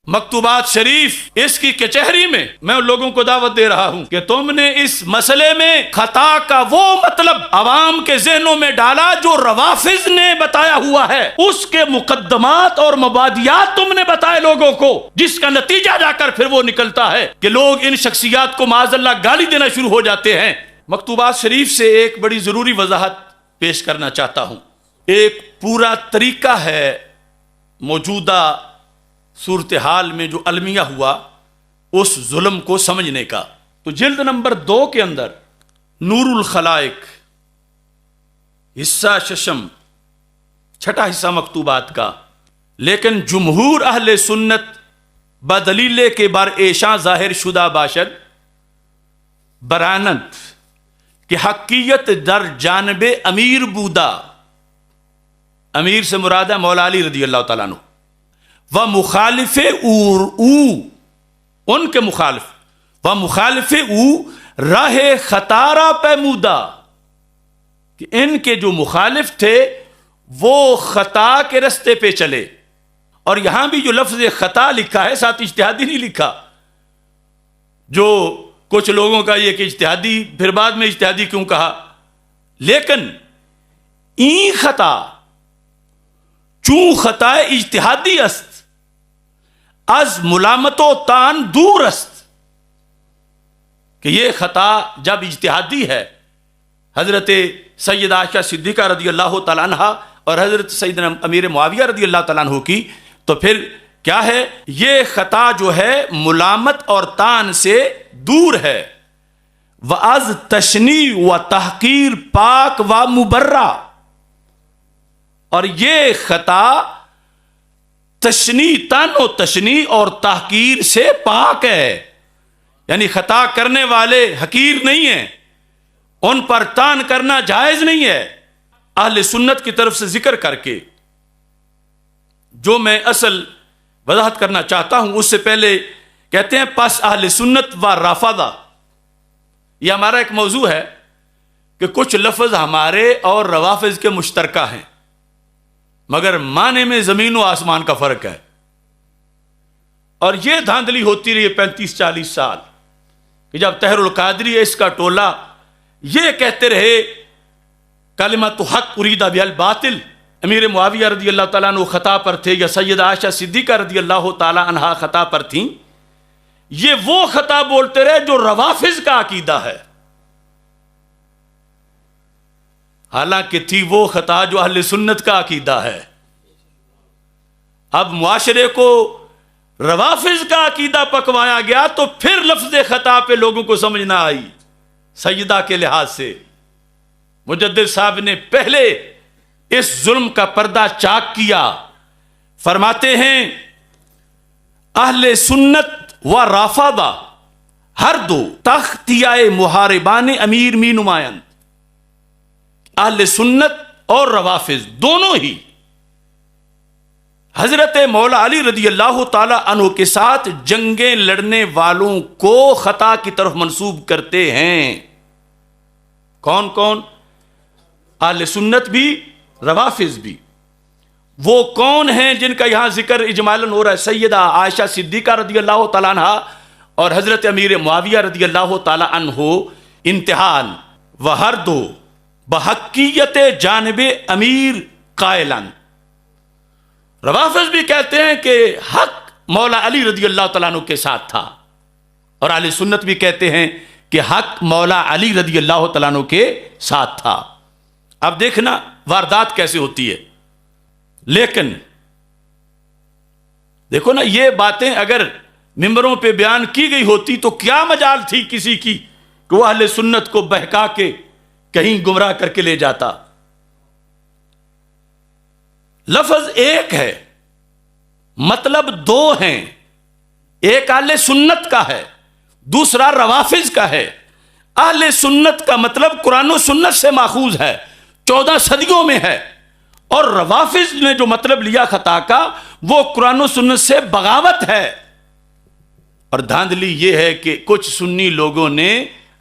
مکتوبات شریف اس کی کچہری میں میں ان لوگوں کو دعوت دے رہا ہوں کہ تم نے اس مسئلے میں خطا کا وہ مطلب عوام کے ذہنوں میں ڈالا جو روافض نے بتایا ہوا ہے، اس کے مقدمات اور مبادیات تم نے بتائے لوگوں کو، جس کا نتیجہ جا کر پھر وہ نکلتا ہے کہ لوگ ان شخصیات کو معاذ اللہ گالی دینا شروع ہو جاتے ہیں۔ مکتوبات شریف سے ایک بڑی ضروری وضاحت پیش کرنا چاہتا ہوں۔ ایک پورا طریقہ ہے موجودہ صورتحال میں جو المیہ ہوا اس ظلم کو سمجھنے کا۔ تو جلد نمبر 2 کے اندر نور الخلائق حصہ ششم، چھٹا حصہ مکتوبات کا، لیکن جمہور اہل سنت بدلیل کے بر ایشاں ظاہر شدہ باشد برانند کہ حقیت در جانب امیر بودا، امیر سے مراد ہے مولا علی رضی اللہ تعالیٰ عنہ، و مخالف ان کے مخالف و مخالف راہ خطارہ پیمودا، کہ ان کے جو مخالف تھے وہ خطا کے رستے پہ چلے۔ اور یہاں بھی جو لفظ خطا لکھا ہے ساتھ اجتہادی نہیں لکھا، جو کچھ لوگوں کا یہ کہ اجتہادی، پھر بعد میں اجتہادی کیوں کہا، لیکن این خطا چون خطا اجتہادی است از ملامت و تان دور است، کہ یہ خطا جب اجتہادی ہے، حضرت سیدہ عائشہ صدیقہ رضی اللہ تعالیٰ عنہ اور حضرت سیدنا امیر معاویہ رضی اللہ تعالیٰ عنہ کی، تو پھر کیا ہے، یہ خطا جو ہے ملامت اور تان سے دور ہے، وَأَز تشنی و تحقیر پاک و مبرہ، اور یہ خطا تشنی، تن و تشنی اور تحقیر سے پاک ہے، یعنی خطا کرنے والے حقیر نہیں ہیں، ان پر تان کرنا جائز نہیں ہے۔ اہل سنت کی طرف سے ذکر کر کے جو میں اصل وضاحت کرنا چاہتا ہوں، اس سے پہلے کہتے ہیں پس اہل سنت و رافضہ، یہ ہمارا ایک موضوع ہے کہ کچھ لفظ ہمارے اور روافض کے مشترکہ ہیں، مگر معنی میں زمین و آسمان کا فرق ہے۔ اور یہ دھاندلی ہوتی رہی 35-40 سال کہ جب طاہر القادری اس کا ٹولہ یہ کہتے رہے کلمۃ حق اریدہ بالباطل، امیر معاویہ رضی اللہ تعالیٰ عنہ خطا پر تھے یا سیدہ عائشہ صدیقہ رضی اللہ تعالیٰ عنہا خطا پر تھیں، یہ وہ خطا بولتے رہے جو روافض کا عقیدہ ہے، حالانکہ تھی وہ خطا جو اہل سنت کا عقیدہ ہے۔ اب معاشرے کو روافض کا عقیدہ پکوایا گیا تو پھر لفظ خطا پہ لوگوں کو سمجھ نہ آئی۔ سیدہ کے لحاظ سے مجدد صاحب نے پہلے اس ظلم کا پردہ چاک کیا، فرماتے ہیں اہل سنت و رافضہ ہر دو تختیہ محاربان امیر می نمایند، اہل سنت اور روافض دونوں ہی حضرت مولا علی رضی اللہ تعالی عنہ کے ساتھ جنگیں لڑنے والوں کو خطا کی طرف منسوب کرتے ہیں۔ کون کون؟ اہل سنت بھی، روافض بھی۔ وہ کون ہیں جن کا یہاں ذکر اجمالاً ہو رہا ہے؟ سیدہ عائشہ صدیقہ رضی اللہ تعالیٰ عنہ اور حضرت امیر معاویہ رضی اللہ تعالیٰ عنہ انتحال و ہر دو بحقیت جانب امیر قائلان۔ روافض بھی کہتے ہیں کہ حق مولا علی رضی اللہ تعالیٰ عنہ کے ساتھ تھا، اور اہل سنت بھی کہتے ہیں کہ حق مولا علی رضی اللہ تعالیٰ عنہ کے ساتھ تھا۔ اب دیکھنا واردات کیسے ہوتی ہے، لیکن دیکھو نا، یہ باتیں اگر ممبروں پہ بیان کی گئی ہوتی تو کیا مجال تھی کسی کی کہ وہ اہل سنت کو بہکا کے کہیں گمراہ کر کے لے جاتا۔ لفظ ایک ہے، مطلب دو ہیں، ایک اہل سنت کا ہے، دوسرا روافض کا ہے۔ اہل سنت کا مطلب قرآن و سنت سے ماخوذ ہے، 14 صدیوں میں ہے، اور روافض نے جو مطلب لیا خطا کا وہ قرآن و سنت سے بغاوت ہے۔ اور دھاندلی یہ ہے کہ کچھ سنی لوگوں نے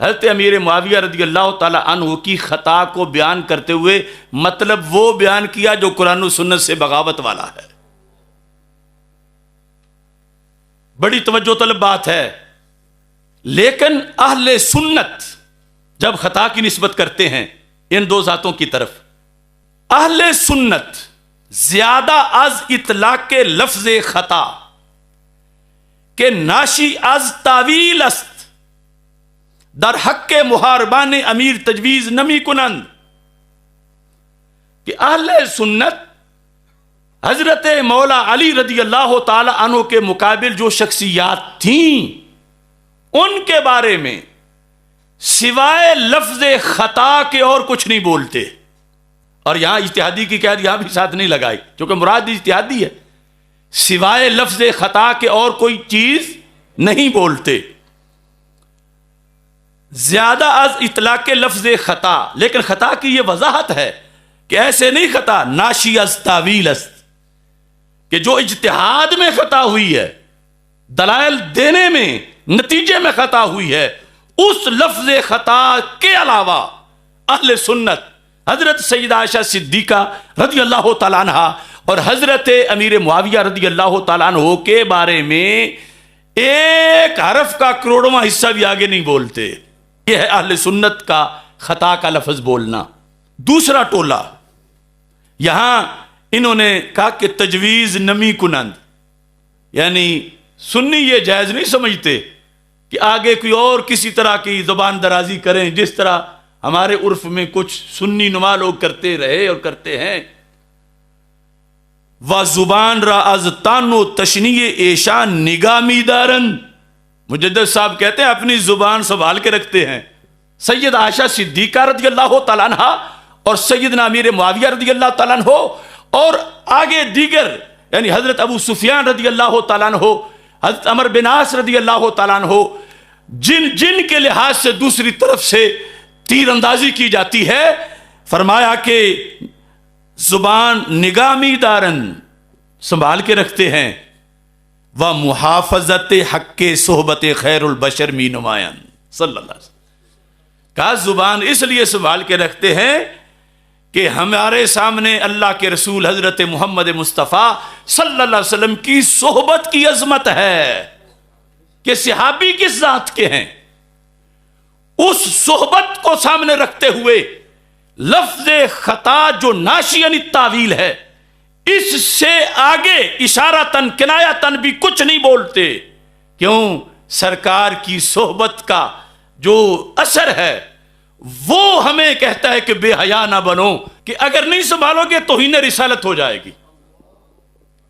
حضرت امیر معاویہ رضی اللہ تعالی عنہ کی خطا کو بیان کرتے ہوئے مطلب وہ بیان کیا جو قرآن و سنت سے بغاوت والا ہے۔ بڑی توجہ طلب بات ہے. لیکن اہل سنت جب خطا کی نسبت کرتے ہیں ان دو ذاتوں کی طرف، اہل سنت زیادہ از اطلاق کے لفظ خطا کہ ناشی از تاویل است در حق محاربان امیر تجویز نمی کنند، کہ اہل سنت حضرت مولا علی رضی اللہ تعالی عنہ کے مقابل جو شخصیات تھیں ان کے بارے میں سوائے لفظ خطا کے اور کچھ نہیں بولتے. اور یہاں اجتہادی کی قید یہاں بھی ساتھ نہیں لگائی کیونکہ مراد اجتہادی ہے. سوائے لفظ خطا کے اور کوئی چیز نہیں بولتے. زیادہ از اطلاق لفظ خطا، لیکن خطا کی یہ وضاحت ہے کہ ایسے نہیں خطا ناشی از تاویل است، کہ جو اجتہاد میں خطا ہوئی ہے، دلائل دینے میں، نتیجے میں خطا ہوئی ہے، اس لفظ خطا کے علاوہ اہل سنت حضرت سیدہ عائشہ صدیقہ رضی اللہ تعالیٰ عنہ اور حضرت امیر معاویہ رضی اللہ تعالیٰ عنہ کے بارے میں ایک حرف کا کروڑواں حصہ بھی آگے نہیں بولتے. یہ ہے اہل سنت کا خطا کا لفظ بولنا. دوسرا ٹولہ یہاں انہوں نے کہا کہ تجویز نمی کنند، یعنی سنی یہ جائز نہیں سمجھتے کہ آگے کوئی اور کسی طرح کی زبان درازی کریں جس طرح ہمارے عرف میں کچھ سنی نما لوگ کرتے رہے اور کرتے ہیں. و زبان را از تان و تشنیع ایشان نگامی دارن، مجدد صاحب کہتے ہیں اپنی زبان سنبھال کے رکھتے ہیں. سید عائشہ صدیقہ رضی اللہ تعالیٰ عنہ اور سیدنا امیر معاویہ رضی اللہ تعالیٰ عنہ اور آگے دیگر یعنی حضرت ابو سفیان رضی اللہ تعالیٰ عنہ، حضرت عمر بن عاص رضی اللہ تعالیٰ عنہ، جن کے لحاظ سے دوسری طرف سے تیر اندازی کی جاتی ہے، فرمایا کہ زبان نگامی دارن سنبھال کے رکھتے ہیں. و محافظت حق صحبت خیر البشر می نمایاں صلی اللہ علیہ وسلم. کہا زبان اس لیے سنبھال کے رکھتے ہیں کہ ہمارے سامنے اللہ کے رسول حضرت محمد مصطفیٰ صلی اللہ علیہ وسلم کی صحبت کی عظمت ہے کہ صحابی کس ذات کے ہیں. اس صحبت کو سامنے رکھتے ہوئے لفظ خطا جو ناشی عن التاویل ہے اس سے آگے اشارتاً کنایتاً بھی کچھ نہیں بولتے. کیوں؟ سرکار کی صحبت کا جو اثر ہے وہ ہمیں کہتا ہے کہ بے حیا نہ بنو، کہ اگر نہیں سنبھالو گے توہین رسالت ہو جائے گی.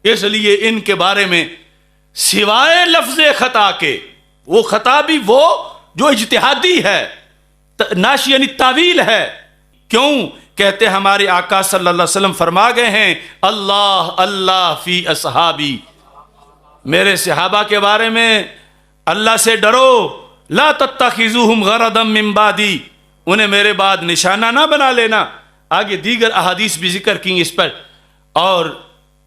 اس لیے ان کے بارے میں سوائے لفظ خطا کے، وہ خطا بھی وہ جو اجتہادی ہے، ناشی یعنی تعویل ہے. کیوں؟ کہتے ہمارے آقا صلی اللہ علیہ وسلم فرما گئے ہیں اللہ اللہ فی اصحابی، میرے صحابہ کے بارے میں اللہ سے ڈرو، لا تتخذوہم غرضا من بعدی، انہیں میرے بعد نشانہ نہ بنا لینا. آگے دیگر احادیث بھی ذکر کی اس پر، اور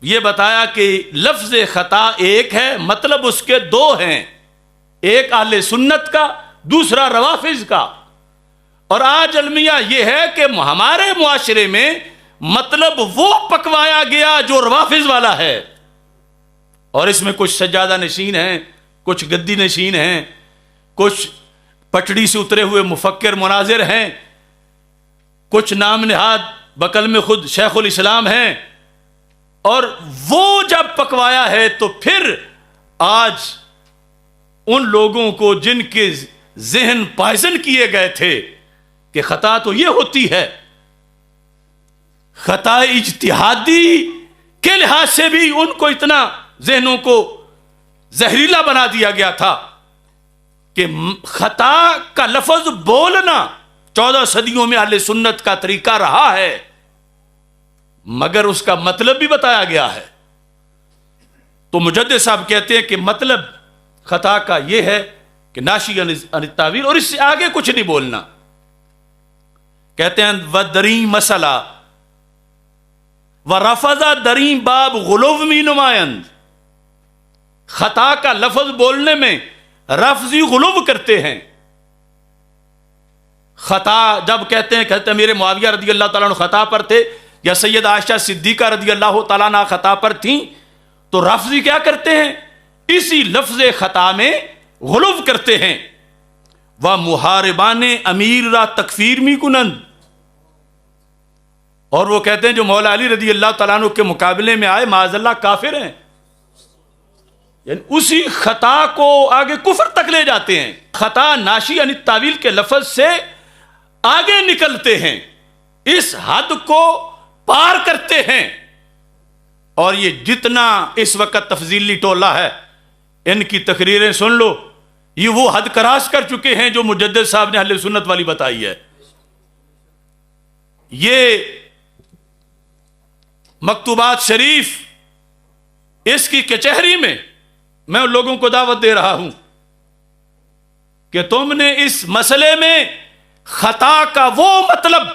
یہ بتایا کہ لفظ خطا ایک ہے، مطلب اس کے دو ہیں، ایک اہل سنت کا، دوسرا روافض کا. اور آج المیہ یہ ہے کہ ہمارے معاشرے میں مطلب وہ پکوایا گیا جو روافض والا ہے، اور اس میں کچھ سجادہ نشین ہیں، کچھ گدی نشین ہیں، کچھ پٹڑی سے اترے ہوئے مفکر مناظر ہیں، کچھ نام نہاد بقل میں خود شیخ الاسلام ہیں. اور وہ جب پکوایا ہے تو پھر آج ان لوگوں کو جن کے ذہن پائزن کیے گئے تھے کہ خطا تو یہ ہوتی ہے، خطا اجتہادی کے لحاظ سے بھی ان کو اتنا ذہنوں کو زہریلا بنا دیا گیا تھا کہ خطا کا لفظ بولنا 14 صدیوں میں اہل سنت کا طریقہ رہا ہے، مگر اس کا مطلب بھی بتایا گیا ہے. تو مجدد صاحب کہتے ہیں کہ مطلب خطا کا یہ ہے کہ ناشی عن التاویل، اور اس سے آگے کچھ نہیں بولنا. کہتے ہیں ودریم مسئلہ و رفضہ دریم باب غلو می نمائند، خطا کا لفظ بولنے میں رفضی غلو کرتے ہیں. خطا جب کہتے ہیں، کہتے ہیں میرے معاویہ رضی اللہ تعالیٰ عنہ خطا پر تھے یا سید عائشہ صدیقہ رضی اللہ تعالیٰ عنہ خطا پر تھیں، تو رفضی کیا کرتے ہیں اسی لفظ خطا میں غلو کرتے ہیں. و محاربان امیر را تکفیر می کنند، اور وہ کہتے ہیں جو مولا علی رضی اللہ تعالیٰ عنہ کے مقابلے میں آئے معاذ اللہ کافر ہیں. یعنی اسی خطا کو آگے کفر تک لے جاتے ہیں. خطا ناشی یعنی تعویل کے لفظ سے آگے نکلتے ہیں، اس حد کو پار کرتے ہیں. اور یہ جتنا اس وقت تفضیلی ٹولہ ہے ان کی تقریریں سن لو، یہ وہ حد کراس کر چکے ہیں جو مجدد صاحب نے اہل سنت والی بتائی ہے. یہ مکتوبات شریف اس کی کچہری میں میں ان لوگوں کو دعوت دے رہا ہوں کہ تم نے اس مسئلے میں خطا کا وہ مطلب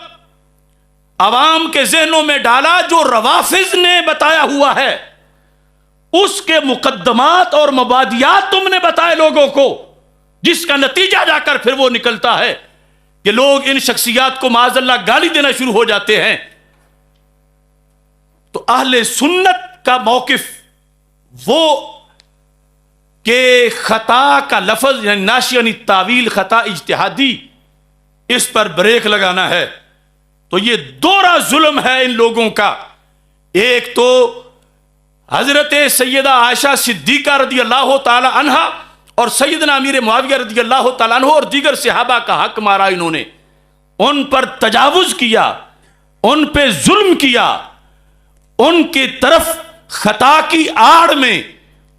عوام کے ذہنوں میں ڈالا جو روافض نے بتایا ہوا ہے، اس کے مقدمات اور مبادیات تم نے بتائے لوگوں کو، جس کا نتیجہ جا کر پھر وہ نکلتا ہے کہ لوگ ان شخصیات کو معاذ اللہ گالی دینا شروع ہو جاتے ہیں. تو اہل سنت کا موقف وہ کہ خطا کا لفظ یعنی ناشی یعنی تعویل خطا اجتہادی، اس پر بریک لگانا ہے. تو یہ دوہرا ظلم ہے ان لوگوں کا. ایک تو حضرت سیدہ عائشہ صدیقہ رضی اللہ تعالی عنہ اور سیدنا امیر معاویہ رضی اللہ تعالیٰ عنہ اور دیگر صحابہ کا حق مارا، انہوں نے ان پر تجاوز کیا، ان پہ ظلم کیا، ان کی طرف خطا کی آڑ میں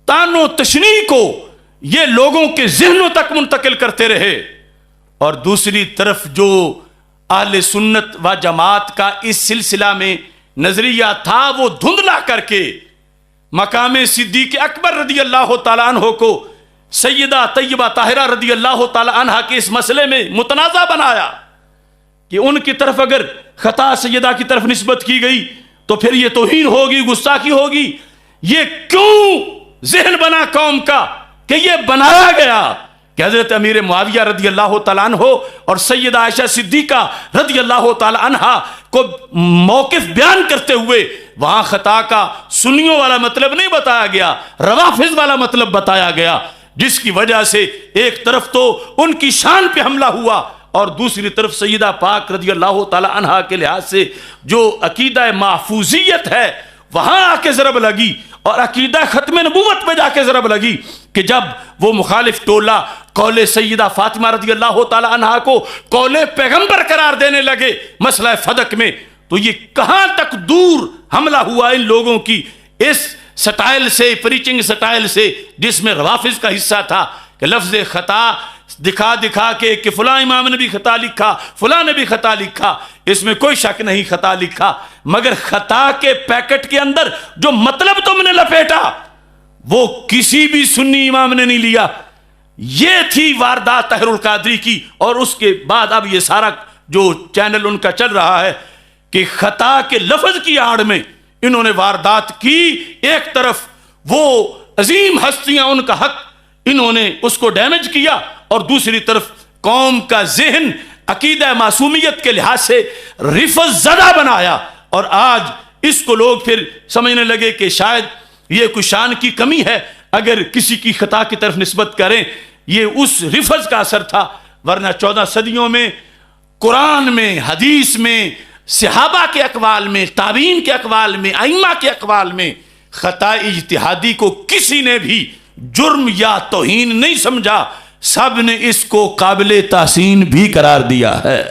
تان و تشنیع کو یہ لوگوں کے ذہنوں تک منتقل کرتے رہے. اور دوسری طرف جو اہل سنت و جماعت کا اس سلسلہ میں نظریہ تھا وہ دھندلا کر کے مقام صدیق اکبر رضی اللہ تعالیٰ عنہ کو سیدہ طیبہ طاہرہ رضی اللہ تعالیٰ عنہ کے اس مسئلے میں متنازع بنایا کہ ان کی طرف اگر خطا سیدہ کی طرف نسبت کی گئی تو پھر یہ توہین ہوگی، گستاخی ہوگی. یہ کیوں ذہن بنا قوم کا کہ یہ بنایا گیا کہ حضرت امیر معاویہ رضی اللہ تعالیٰ عنہ اور سیدہ عائشہ صدیقہ رضی اللہ تعالیٰ عنہ کو موقف بیان کرتے ہوئے وہاں خطا کا سنیوں والا مطلب نہیں بتایا گیا، روافض والا مطلب بتایا گیا، جس کی وجہ سے ایک طرف تو ان کی شان پہ حملہ ہوا اور دوسری طرف سیدہ پاک رضی اللہ تعالی عنہا کے لحاظ سے جو عقیدہ محفوظیت ہے وہاں آ کے ضرب لگی، اور عقیدہ ختم نبوت میں جا کے ضرب لگی کہ جب وہ مخالف ٹولہ قول سیدہ فاطمہ رضی اللہ تعالی عنہا کو قول پیغمبر قرار دینے لگے مسئلہ فدق میں، تو یہ کہاں تک دور حملہ ہوا ان لوگوں کی اس سٹائل سے، پریچنگ سٹائل سے جس میں روافض کا حصہ تھا کہ لفظ خطا دکھا دکھا کے کہ فلاں امام نے بھی خطا لکھا، فلاں نے بھی خطا لکھا. اس میں کوئی شک نہیں خطا لکھا، مگر خطا کے پیکٹ کے اندر جو مطلب تم نے لپیٹا وہ کسی بھی سنی امام نے نہیں لیا. یہ تھی واردات طاہر القادری کی. اور اس کے بعد اب یہ سارا جو چینل ان کا چل رہا ہے کہ خطا کے لفظ کی آڑ میں انہوں نے واردات کی. ایک طرف وہ عظیم ہستیاں ان کا حق انہوں نے اس کو ڈیمیج کیا، اور دوسری طرف قوم کا ذہن عقیدہ معصومیت کے لحاظ سے رفض زدہ بنایا. اور آج اس کو لوگ پھر سمجھنے لگے کہ شاید یہ کوئی شان کی کمی ہے اگر کسی کی خطا کی طرف نسبت کریں. یہ اس رفض کا اثر تھا، ورنہ 14 صدیوں میں قرآن میں، حدیث میں، صحابہ کے اقوال میں، تابعین کے اقوال میں، ائمہ کے اقوال میں خطا اجتہادی کو کسی نے بھی جرم یا توہین نہیں سمجھا، سب نے اس کو قابل تحسین بھی قرار دیا ہے.